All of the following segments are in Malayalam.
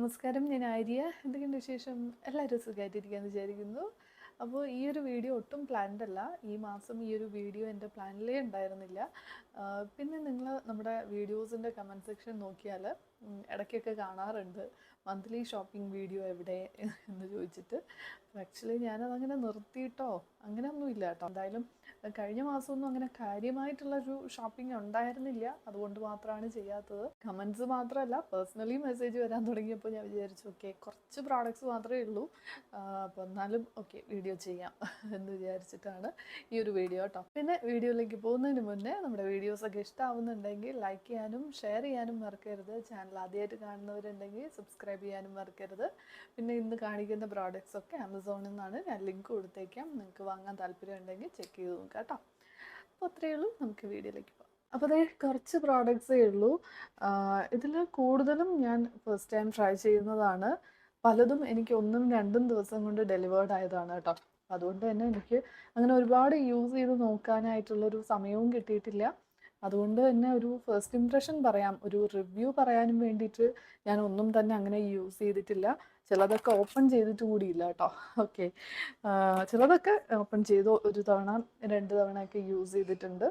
നമസ്കാരം, ഞാൻ ആര്യ. എന്തൊക്കെയുണ്ട് വിശേഷം? എല്ലാവരും സുഖമായിട്ടിരിക്കുകയെന്ന് വിചാരിക്കുന്നു. അപ്പോൾ ഈ ഒരു വീഡിയോ ഒട്ടും പ്ലാൻഡ് അല്ല. ഈ മാസം ഈ ഒരു വീഡിയോ എൻ്റെ പ്ലാനിലേ ഉണ്ടായിരുന്നില്ല. പിന്നെ നിങ്ങൾ നമ്മുടെ വീഡിയോസിൻ്റെ കമൻറ്റ് സെക്ഷൻ നോക്കിയാൽ ഇടയ്ക്കൊക്കെ കാണാറുണ്ട് മന്ത്ലി ഷോപ്പിംഗ് വീഡിയോ എവിടെ എന്ന് ചോദിച്ചിട്ട്. ആക്ച്വലി ഞാനതങ്ങനെ നിർത്തിയിട്ടോ അങ്ങനെയൊന്നുമില്ല കേട്ടോ. എന്തായാലും കഴിഞ്ഞ മാസമൊന്നും അങ്ങനെ കാര്യമായിട്ടുള്ളൊരു ഷോപ്പിംഗ് ഉണ്ടായിരുന്നില്ല. അതുകൊണ്ട് മാത്രമാണ് ചെയ്യാത്തത്. കമൻറ്റ്സ് മാത്രമല്ല, പേഴ്സണലി മെസ്സേജ് വരാൻ തുടങ്ങിയപ്പോൾ ഞാൻ വിചാരിച്ചു ഓക്കെ, കുറച്ച് പ്രോഡക്റ്റ്സ് മാത്രമേ ഉള്ളൂ, അപ്പോൾ എന്നാലും ഓക്കെ വീഡിയോ ചെയ്യാം എന്ന് വിചാരിച്ചിട്ടാണ് ഈ ഒരു വീഡിയോ കേട്ടോ. പിന്നെ വീഡിയോയിലേക്ക് പോകുന്നതിന് മുന്നേ നമ്മുടെ വീഡിയോസൊക്കെ ഇഷ്ടമാവുന്നുണ്ടെങ്കിൽ ലൈക്ക് ചെയ്യാനും ഷെയർ ചെയ്യാനും മറക്കരുത്. ചാനൽ ആദ്യമായിട്ട് കാണുന്നവരുണ്ടെങ്കിൽ സബ്സ്ക്രൈബ് ചെയ്യാനും മറക്കരുത്. പിന്നെ ഇന്ന് കാണിക്കുന്ന പ്രോഡക്റ്റ്സ് ഒക്കെ ആമസോണിൽ നിന്നാണ്. ഞാൻ ലിങ്ക് കൊടുത്തേക്കാം. നിങ്ങൾക്ക് വാങ്ങാൻ താല്പര്യം ഉണ്ടെങ്കിൽ ചെക്ക് ചെയ്ത് നോക്കാം കേട്ടോ. അപ്പോൾ അത്രയേ ഉള്ളൂ, നമുക്ക് വീഡിയോയിലേക്ക് പോകാം. അപ്പോൾ അതേ കുറച്ച് പ്രോഡക്റ്റ്സേ ഉള്ളൂ. ഇതിൽ കൂടുതലും ഞാൻ ഫസ്റ്റ് ടൈം ട്രൈ ചെയ്യുന്നതാണ്. പലതും എനിക്ക് 1-2 ദിവസം കൊണ്ട് ഡെലിവേർഡ് ആയതാണ് കേട്ടോ. അതുകൊണ്ട് തന്നെ എനിക്ക് അങ്ങനെ ഒരുപാട് യൂസ് ചെയ്ത് നോക്കാനായിട്ടുള്ളൊരു സമയവും കിട്ടിയിട്ടില്ല. അതുകൊണ്ട് തന്നെ ഒരു ഫസ്റ്റ് ഇംപ്രഷൻ പറയാം, ഒരു റിവ്യൂ പറയാനും വേണ്ടിയിട്ട് ഞാൻ ഒന്നും തന്നെ അങ്ങനെ യൂസ് ചെയ്തിട്ടില്ല. ചിലതൊക്കെ ഓപ്പൺ ചെയ്തിട്ട് കൂടിയില്ല കേട്ടോ. ഓക്കെ, ചിലതൊക്കെ ഓപ്പൺ ചെയ്തു 1 തവണ 2 തവണയൊക്കെ യൂസ് ചെയ്തിട്ടുണ്ട്.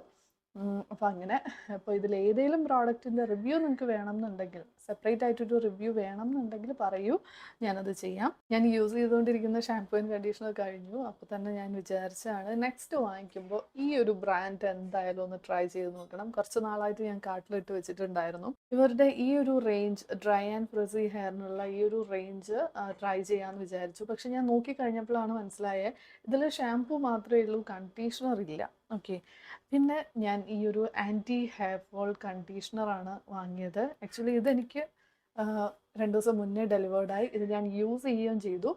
അപ്പോൾ അങ്ങനെ. അപ്പോൾ ഇതിലേതെങ്കിലും പ്രോഡക്റ്റിൻ്റെ റിവ്യൂ നിങ്ങൾക്ക് വേണമെന്നുണ്ടെങ്കിൽ, സെപ്പറേറ്റ് ആയിട്ടൊരു റിവ്യൂ വേണമെന്നുണ്ടെങ്കിൽ പറയൂ, ഞാനത് ചെയ്യാം. ഞാൻ യൂസ് ചെയ്തുകൊണ്ടിരിക്കുന്ന ഷാംപൂ ആൻഡ് കണ്ടീഷണർ കഴിഞ്ഞു. അപ്പോൾ തന്നെ ഞാൻ വിചാരിച്ചാണ് നെക്സ്റ്റ് വാങ്ങിക്കുമ്പോൾ ഈ ഒരു ബ്രാൻഡ് എന്തായാലും ഒന്ന് ട്രൈ ചെയ്ത് നോക്കണം. കുറച്ച് നാളായിട്ട് ഞാൻ കാർട്ടിലിട്ട് വെച്ചിട്ടുണ്ടായിരുന്നു. ഇവരുടെ ഈ ഒരു റേഞ്ച്, ഡ്രൈ ആൻഡ് ഫ്രിസി ഹെയറിനുള്ള ഈ ഒരു റേഞ്ച് ട്രൈ ചെയ്യാമെന്ന് വിചാരിച്ചു. പക്ഷെ ഞാൻ നോക്കിക്കഴിഞ്ഞപ്പോഴാണ് മനസ്സിലായത് ഇതിൽ ഷാംപൂ മാത്രമേ ഉള്ളൂ, കണ്ടീഷണർ ഇല്ല. ഓക്കെ, പിന്നെ ഞാൻ ഈ ഒരു ആൻറ്റി ഹെയർ ഫോൾ കണ്ടീഷണറാണ് വാങ്ങിയത്. ആക്ച്വലി ഇതെനിക്ക് 2 ദിവസം മുന്നേ ഡെലിവേർഡായി. ഇത് ഞാൻ യൂസ് ചെയ്യുകയും ചെയ്തു.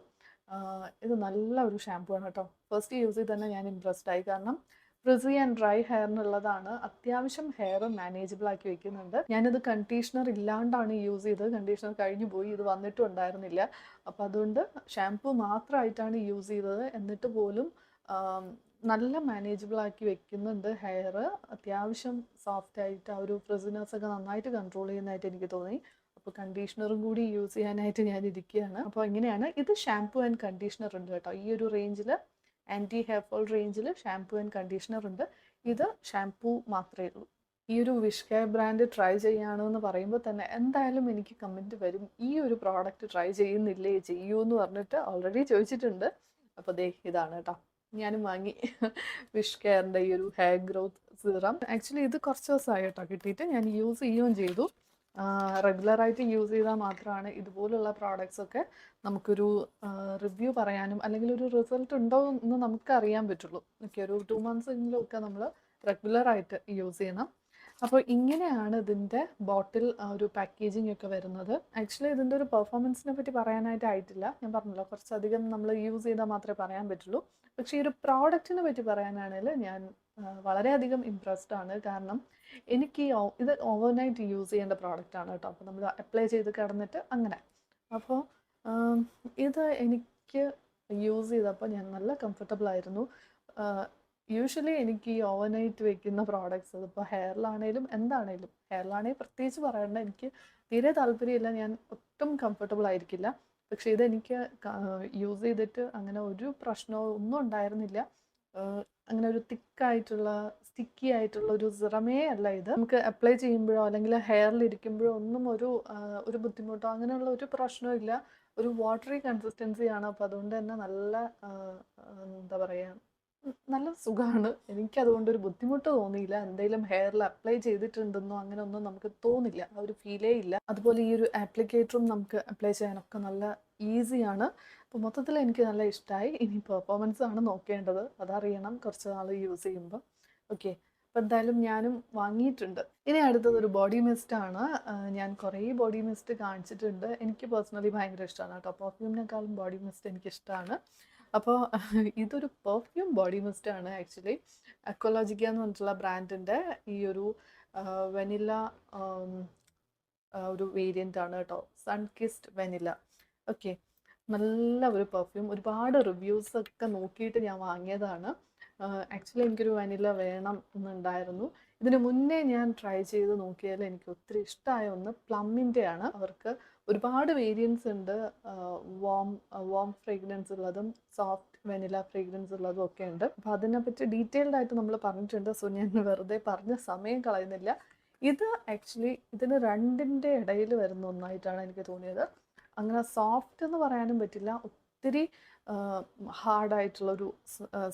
ഇത് നല്ല ഒരു ഷാംപൂ ആണ് കേട്ടോ. ഫസ്റ്റ് യൂസ് ചെയ്ത് തന്നെ ഞാൻ ഇംപ്രസ്ഡ് ആയി. കാരണം ഫ്രിസി ആൻഡ് ഡ്രൈ ഹെയറിനുള്ളതാണ്. അത്യാവശ്യം ഹെയർ മാനേജബിൾ ആക്കി വെക്കുന്നുണ്ട്. ഞാനിത് കണ്ടീഷണർ ഇല്ലാണ്ടാണ് യൂസ് ചെയ്തത്. കണ്ടീഷണർ കഴിഞ്ഞു പോയി, ഇത് വന്നിട്ടും ഉണ്ടായിരുന്നില്ല. അപ്പോൾ അതുകൊണ്ട് ഷാംപൂ മാത്രമായിട്ടാണ് യൂസ് ചെയ്തത്. എന്നിട്ട് പോലും നല്ല മാനേജബിൾ ആക്കി വെക്കുന്നുണ്ട് ഹെയർ. അത്യാവശ്യം സോഫ്റ്റ് ആയിട്ട് ആ ഒരു ഫ്രിസിനെസ് ഒക്കെ നന്നായിട്ട് കൺട്രോൾ ചെയ്യുന്നതായിട്ട് എനിക്ക് തോന്നി. അപ്പോൾ കണ്ടീഷണറും കൂടി യൂസ് ചെയ്യാനായിട്ട് ഞാൻ ഇരിക്കുകയാണ്. അപ്പോൾ ഇങ്ങനെയാണ്. ഇത് ഷാംപൂ ആൻഡ് കണ്ടീഷണർ ഉണ്ട് കേട്ടോ. ഈ ഒരു റേഞ്ചിൽ, ആൻറ്റി ഹെയർ ഫോൾ റേഞ്ചിൽ ഷാംപൂ ആൻഡ് കണ്ടീഷണർ ഉണ്ട്. ഇത് ഷാംപൂ മാത്രമേ ഉള്ളൂ. ഈ ഒരു വിഷ് കെയർ ബ്രാൻഡ് ട്രൈ ചെയ്യുകയാണെന്ന് പറയുമ്പോൾ തന്നെ എന്തായാലും എനിക്ക് കമൻറ്റ് വരും, ഈ ഒരു പ്രോഡക്റ്റ് ട്രൈ ചെയ്യുന്നില്ലേ, ചെയ്യൂ എന്ന് പറഞ്ഞിട്ട് ഓൾറെഡി ചോദിച്ചിട്ടുണ്ട്. അപ്പോൾ ദേ ഇതാണ് കേട്ടോ, ഞാനും വാങ്ങി വിഷ് കെയറിൻ്റെ ഈ ഒരു ഹെയർ ഗ്രോത്ത് സീറം. ആക്ച്വലി ഇത് കുറച്ച് ദിവസമായി കേട്ടോ കിട്ടിയിട്ട്. ഞാൻ യൂസ് ചെയ്യുകയും ചെയ്തു. റെഗുലറായിട്ട് യൂസ് ചെയ്താൽ മാത്രമാണ് ഇതുപോലുള്ള പ്രോഡക്റ്റ്സ് ഒക്കെ നമുക്കൊരു റിവ്യൂ പറയാനും അല്ലെങ്കിൽ ഒരു റിസൾട്ട് ഉണ്ടോ എന്ന് നമുക്ക് അറിയാൻ പറ്റുള്ളൂ. ഓക്കെ, ഒരു 2 months ഒക്കെ നമ്മൾ റെഗുലറായിട്ട് യൂസ് ചെയ്യണം. അപ്പോൾ ഇങ്ങനെയാണ് ഇതിൻ്റെ ബോട്ടിൽ ഒരു പാക്കേജിംഗ് ഒക്കെ വരുന്നത്. ആക്ച്വലി ഇതിൻ്റെ ഒരു പെർഫോമൻസിനെ പറ്റി പറയാനായിട്ടായിട്ടില്ല. ഞാൻ പറഞ്ഞല്ലോ, കുറച്ചധികം നമ്മൾ യൂസ് ചെയ്താൽ മാത്രമേ പറയാൻ പറ്റുള്ളൂ. പക്ഷേ ഈ ഒരു പ്രോഡക്റ്റിനെ പറ്റി പറയാനാണെങ്കിൽ ഞാൻ വളരെയധികം ഇംപ്രസ്ഡ് ആണ്. കാരണം എനിക്ക് ഇത് ഓവർനൈറ്റ് യൂസ് ചെയ്യേണ്ട പ്രോഡക്റ്റാണ് കേട്ടോ. അപ്പോൾ നമ്മൾ അപ്ലൈ ചെയ്ത് കിടന്നിട്ട് അങ്ങനെ. അപ്പോൾ ഇത് എനിക്ക് യൂസ് ചെയ്തപ്പോൾ ഞാൻ നല്ല കംഫർട്ടബിൾ ആയിരുന്നു. യൂഷ്വലി എനിക്ക് ഈ ഓവർനൈറ്റ് വെക്കുന്ന പ്രോഡക്റ്റ്സ്, അതിപ്പോൾ ഹെയറിലാണേലും എന്താണേലും, ഹെയറിലാണെങ്കിൽ പ്രത്യേകിച്ച് പറയേണ്ട, എനിക്ക് തീരെ താല്പര്യമില്ല. ഞാൻ ഒട്ടും കംഫർട്ടബിൾ ആയിരിക്കില്ല. പക്ഷേ ഇതെനിക്ക് യൂസ് ചെയ്തിട്ട് അങ്ങനെ ഒരു പ്രശ്നവും ഒന്നും ഉണ്ടായിരുന്നില്ല. അങ്ങനെ ഒരു തിക്കായിട്ടുള്ള സ്റ്റിക്കി ആയിട്ടുള്ള ഒരു സിറമേ അല്ല ഇത്. നമുക്ക് അപ്ലൈ ചെയ്യുമ്പോഴോ അല്ലെങ്കിൽ ഹെയറിൽ ഇരിക്കുമ്പോഴോ ഒന്നും ഒരു ബുദ്ധിമുട്ടോ അങ്ങനെയുള്ള ഒരു പ്രശ്നവും ഇല്ല. ഒരു വാട്ടറി കൺസിസ്റ്റൻസിയാണ്. അപ്പോൾ അതുകൊണ്ട് തന്നെ നല്ല എന്താ പറയുക, നല്ല സുഖമാണ്. എനിക്കതുകൊണ്ടൊരു ബുദ്ധിമുട്ട് തോന്നിയില്ല. എന്തെങ്കിലും ഹെയറിൽ അപ്ലൈ ചെയ്തിട്ടുണ്ടെന്നോ അങ്ങനെ ഒന്നും നമുക്ക് തോന്നില്ല, ആ ഒരു ഫീലേ ഇല്ല. അതുപോലെ ഈ ഒരു ആപ്ലിക്കേറ്ററും നമുക്ക് അപ്ലൈ ചെയ്യാനൊക്കെ നല്ല ഈസിയാണ്. അപ്പോൾ മൊത്തത്തിൽ എനിക്ക് നല്ല ഇഷ്ടമായി. ഇനി പെർഫോമൻസ് ആണ് നോക്കേണ്ടത്, അതറിയണം കുറച്ച് നാൾ യൂസ് ചെയ്യുമ്പോൾ. ഓക്കെ, അപ്പോൾ എന്തായാലും ഞാനും വാങ്ങിയിട്ടുണ്ട്. ഇനി അടുത്തത് ഒരു ബോഡി മിസ്റ്റാണ്. ഞാൻ കുറേ ബോഡി മിസ്റ്റ് കാണിച്ചിട്ടുണ്ട്. എനിക്ക് പേഴ്സണലി ഭയങ്കര ഇഷ്ടമാണ് കേട്ടോ. പെർഫ്യൂമിനേക്കാളും ബോഡി മിസ്റ്റ് എനിക്കിഷ്ടമാണ്. അപ്പോൾ ഇതൊരു പെർഫ്യൂം ബോഡി മിസ്റ്റാണ്. ആക്ച്വലി അക്വലോജിക്ക എന്ന് പറഞ്ഞിട്ടുള്ള ബ്രാൻഡിൻ്റെ ഈ ഒരു വെനില ഒരു വേരിയൻ്റ് ആണ് കേട്ടോ, സൺ കിസ്ഡ് വെനില. ഓക്കെ, നല്ല ഒരു പെർഫ്യൂം. ഒരുപാട് റിവ്യൂസൊക്കെ നോക്കിയിട്ട് ഞാൻ വാങ്ങിയതാണ്. ആക്ച്വലി എനിക്കൊരു വനില വേണം എന്നുണ്ടായിരുന്നു. ഇതിന് മുന്നേ ഞാൻ ട്രൈ ചെയ്ത് നോക്കിയാൽ എനിക്ക് ഒത്തിരി ഇഷ്ടമായ ഒന്ന് പ്ലമ്മിൻ്റെ ആണ്. അവർക്ക് ഒരുപാട് വേരിയൻസ് ഉണ്ട്. വാം വാം ഫ്രേഗ്രൻസ് ഉള്ളതും സോഫ്റ്റ് വെനില ഫ്രേഗ്രൻസ് ഉള്ളതും ഒക്കെ ഉണ്ട്. അപ്പോൾ അതിനെപ്പറ്റി ഡീറ്റെയിൽഡ് ആയിട്ട് നമ്മൾ പറഞ്ഞിട്ടുണ്ട്. സോ ഞാൻ വെറുതെ പറഞ്ഞ സമയം കളയുന്നില്ല. ഇത് ആക്ച്വലി ഇതിന് രണ്ടിൻ്റെ ഇടയിൽ വരുന്ന ഒന്നായിട്ടാണ് എനിക്ക് തോന്നിയത്. അങ്ങനെ സോഫ്റ്റ് എന്ന് പറയാനും പറ്റില്ല, ഒത്തിരി ഹാർഡായിട്ടുള്ളൊരു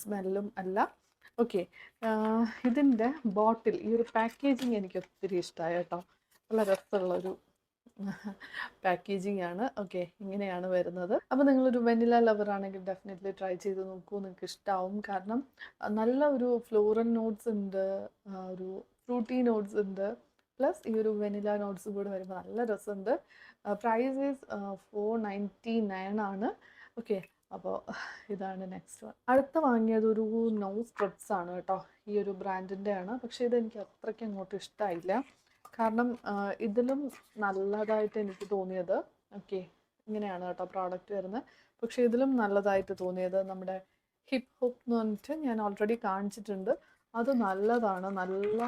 സ്മെല്ലും അല്ല. ഓക്കെ, ഇതിൻ്റെ ബോട്ടിൽ, ഈ ഒരു പാക്കേജിങ് എനിക്ക് ഒത്തിരി ഇഷ്ടമായി കേട്ടോ. നല്ല രസമുള്ളൊരു പാക്കേജിങ് ആണ്. ഓക്കെ, ഇങ്ങനെയാണ് വരുന്നത്. അപ്പോൾ നിങ്ങളൊരു വെനില ലവർ ആണെങ്കിൽ ഡെഫിനറ്റ്ലി ട്രൈ ചെയ്ത് നോക്കൂ, നിങ്ങൾക്ക് ഇഷ്ടമാവും. കാരണം നല്ല ഒരു ഫ്ലോറൽ നോട്ട്സ് ഉണ്ട്, ഒരു ഫ്രൂട്ടി നോട്ട്സ് ഉണ്ട്, പ്ലസ് ഈ ഒരു വെനില നോട്ട്സ് കൂടെ വരുമ്പോൾ നല്ല രസമുണ്ട്. പ്രൈസ് ഈസ് 499 ആണ്. ഓക്കെ, അപ്പോൾ ഇതാണ് നെക്സ്റ്റ് വൺ. അടുത്ത വാങ്ങിയത് ഒരു നോസ് സ്ട്രിപ്സ് ആണ് കേട്ടോ. ഈ ഒരു ബ്രാൻഡിൻ്റെ ആണ്. പക്ഷേ ഇതെനിക്ക് അത്രയ്ക്ക് അങ്ങോട്ട് ഇഷ്ടമായില്ല. കാരണം ഇതിലും നല്ലതായിട്ട് എനിക്ക് തോന്നിയത്, ഓക്കെ ഇങ്ങനെയാണ് കേട്ടോ പ്രോഡക്റ്റ് വരുന്നത്. പക്ഷേ ഇതിലും നല്ലതായിട്ട് തോന്നിയത് നമ്മുടെ ഹിപ്പ് ഹോപ്പ് എന്ന് പറഞ്ഞിട്ട് ഞാൻ ഓൾറെഡി കാണിച്ചിട്ടുണ്ട്. അത് നല്ലതാണ്, നല്ല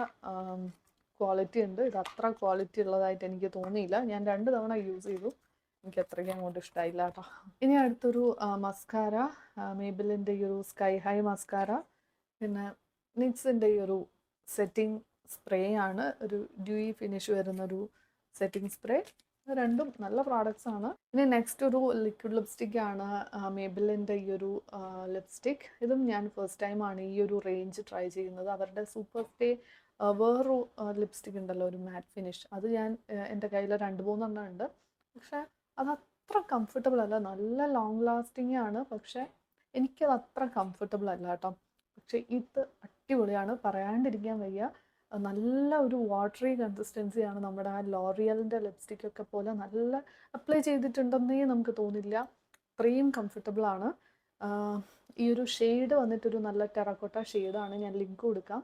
ക്വാളിറ്റി ഉണ്ട്. ഇത് അത്ര ക്വാളിറ്റി ഉള്ളതായിട്ട് എനിക്ക് തോന്നിയില്ല. ഞാൻ 2 തവണ യൂസ് ചെയ്തു, എനിക്ക് അത്രയ്ക്ക് അങ്ങോട്ട് ഇഷ്ടമായില്ല കേട്ടോ. ഇനി അടുത്തൊരു മസ്കാര, മേബിലിൻ്റെ ഈ ഒരു സ്കൈ ഹൈ മസ്കാര, പിന്നെ നിക്സിൻ്റെ ഈ ഒരു സെറ്റിംഗ് സ്പ്രേ ആണ്, ഒരു ഡ്യൂയി ഫിനിഷ് വരുന്നൊരു സെറ്റിംഗ് സ്പ്രേ. രണ്ടും നല്ല പ്രോഡക്റ്റ്സ് ആണ്. ഇനി നെക്സ്റ്റ് ഒരു ലിക്വിഡ് ലിപ്സ്റ്റിക് ആണ്, മേബിലിൻ്റെ ഈ ഒരു ലിപ്സ്റ്റിക്. ഇതും ഞാൻ ഫസ്റ്റ് ടൈമാണ് ഈ ഒരു റേഞ്ച് ട്രൈ ചെയ്യുന്നത്. അവരുടെ സൂപ്പർ സ്റ്റേ വേറൊരു ലിപ്സ്റ്റിക് ഉണ്ടല്ലോ, ഒരു മാറ്റ് ഫിനിഷ്, അത് ഞാൻ എൻ്റെ കയ്യിൽ 2-3 എണ്ണം ഉണ്ട്. പക്ഷേ അത് അത്ര കംഫർട്ടബിൾ അല്ല. നല്ല ലോങ് ലാസ്റ്റിംഗ് ആണ്, പക്ഷേ എനിക്കത് അത്ര കംഫർട്ടബിൾ അല്ല കേട്ടോ. പക്ഷേ ഇത് അടിപൊളിയാണ്, പറയാണ്ടിരിക്കാൻ വയ്യ. നല്ല ഒരു വാട്ടറി കൺസിസ്റ്റൻസിയാണ്. നമ്മുടെ ആ ലോറിയലിൻ്റെ ലിപ്സ്റ്റിക്കൊക്കെ പോലെ നല്ല അപ്ലൈ ചെയ്തിട്ടുണ്ടെന്നേ നമുക്ക് തോന്നില്ല, അത്രയും കംഫർട്ടബിളാണ്. ഈ ഒരു ഷെയ്ഡ് വന്നിട്ടൊരു നല്ല ടെറക്കോട്ട ഷെയ്ഡാണ്, ഞാൻ ലിങ്ക് കൊടുക്കാം.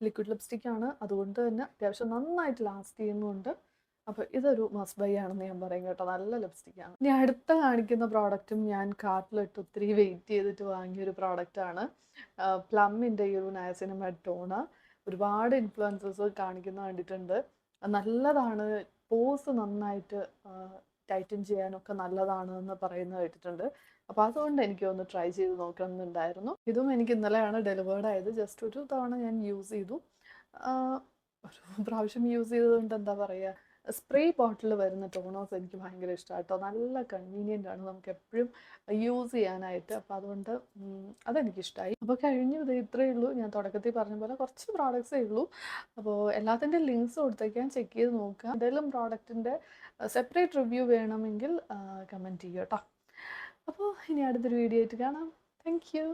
ലിക്വിഡ് ലിപ്സ്റ്റിക്കാണ്, അതുകൊണ്ട് തന്നെ അത്യാവശ്യം നന്നായിട്ട് ലാസ്റ്റ് ചെയ്യുന്നുണ്ട്. അപ്പോൾ ഇതൊരു മസ്റ്റ് ബൈ ആണെന്ന് ഞാൻ പറയും കേട്ടോ, നല്ല ലിപ്സ്റ്റിക്കാണ്. ഇനി അടുത്ത കാണിക്കുന്ന പ്രോഡക്റ്റും ഞാൻ കാർട്ടിലിട്ട് ഒത്തിരി വെയിറ്റ് ചെയ്തിട്ട് വാങ്ങിയൊരു പ്രോഡക്റ്റാണ്. പ്ലമ്മിൻ്റെ ഈ ഒരു നയസിനമൈഡ് ടോണ്. ഒരുപാട് ഇൻഫ്ലുവൻസേഴ്സ് കാണിക്കുന്ന കണ്ടിട്ടുണ്ട്. നല്ലതാണ്, പോസ് നന്നായിട്ട് ടൈറ്റൻ ചെയ്യാനൊക്കെ നല്ലതാണ് എന്ന് പറയുന്നത് കേട്ടിട്ടുണ്ട്. അപ്പോൾ അതുകൊണ്ട് എനിക്ക് ഒന്ന് ട്രൈ ചെയ്ത് നോക്കണമെന്നുണ്ടായിരുന്നു. ഇതും എനിക്ക് ഇന്നലെയാണ് ഡെലിവേർഡ് ആയത്. ജസ്റ്റ് ഒരു തവണ ഞാൻ യൂസ് ചെയ്തു. ഒരു പ്രാവശ്യം യൂസ് ചെയ്തതുകൊണ്ട് എന്താ പറയുക, സ്പ്രേ ബോട്ടിൽ വരുന്ന ടോണേഴ്സ് എനിക്ക് ഭയങ്കര ഇഷ്ടമാണ് കേട്ടോ. നല്ല കൺവീനിയൻ്റ് ആണ് നമുക്ക് എപ്പോഴും യൂസ് ചെയ്യാനായിട്ട്. അപ്പോൾ അതുകൊണ്ട് അതെനിക്കിഷ്ടമായി. അപ്പോൾ കഴിഞ്ഞു, ഇത് ഇത്രയേ ഉള്ളൂ. ഞാൻ തുടക്കത്തിൽ പറഞ്ഞ പോലെ കുറച്ച് പ്രോഡക്റ്റ്സേ ഉള്ളൂ. അപ്പോൾ എല്ലാത്തിൻ്റെ ലിങ്ക്സ് കൊടുത്തേക്കാൻ, ചെക്ക് ചെയ്ത് നോക്കുക. എന്തെങ്കിലും പ്രോഡക്റ്റിൻ്റെ സെപ്പറേറ്റ് റിവ്യൂ വേണമെങ്കിൽ കമൻറ്റ് ചെയ്യുക കേട്ടോ. അപ്പോൾ ഇനി അടുത്തൊരു വീഡിയോ ആയിട്ട് കാണാം. Thank you.